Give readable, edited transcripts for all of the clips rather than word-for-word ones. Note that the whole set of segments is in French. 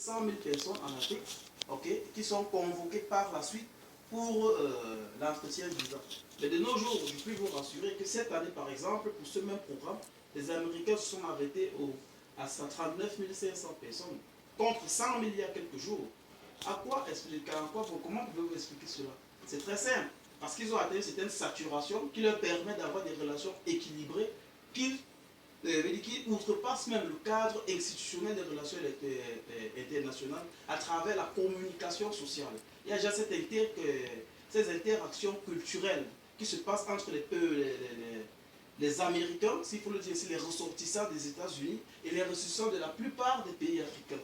100 000 personnes en Afrique, ok, qui sont convoquées par la suite pour l'entretien visa. Mais de nos jours, je puis vous rassurer que cette année, par exemple, pour ce même programme, les Américains se sont arrêtés à 39 500 personnes, contre 100 000 il y a quelques jours. À quoi expliquer, comment pouvez-vous expliquer cela? C'est très simple, parce qu'ils ont atteint une certaine saturation qui leur permet d'avoir des relations équilibrées qui outrepassent même le cadre institutionnel des relations internationales à travers la communication sociale. Il y a déjà ces interactions culturelles qui se passent entre les Américains, s'il faut le dire, c'est les ressortissants des États-Unis et les ressortissants de la plupart des pays africains.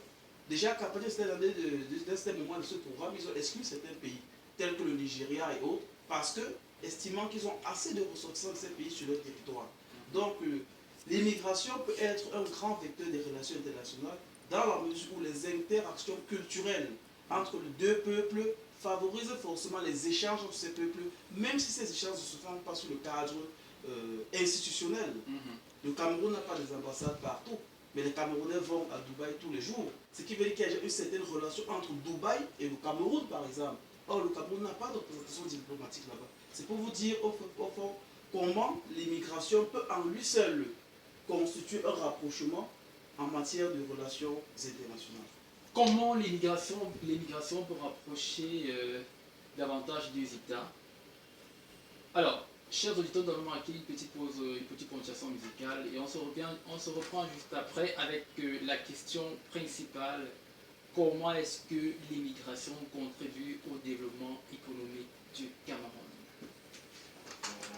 Déjà qu'à partir de ce moment de ce programme, ils ont exclu certains pays, tels que le Nigeria et autres, parce que, estimant qu'ils ont assez de ressortissants de ces pays sur leur territoire. Donc, l'immigration peut être un grand vecteur des relations internationales dans la mesure où les interactions culturelles entre les deux peuples favorisent forcément les échanges entre ces peuples, même si ces échanges ne se font pas sous le cadre institutionnel. Le Cameroun n'a pas des ambassades partout, mais les Camerounais vont à Dubaï tous les jours. Ce qui veut dire qu'il y a une certaine relation entre Dubaï et le Cameroun, par exemple. Or, le Cameroun n'a pas de représentation diplomatique là-bas. C'est pour vous dire, au fond, comment l'immigration peut en lui seul constituer un rapprochement en matière de relations internationales. Comment l'immigration peut rapprocher davantage des États? Alors, chers auditeurs, nous allons marquer une petite pause, une petite ponctuation musicale et on se reprend juste après avec la question principale. Comment est-ce que l'immigration contribue au développement économique du Cameroun?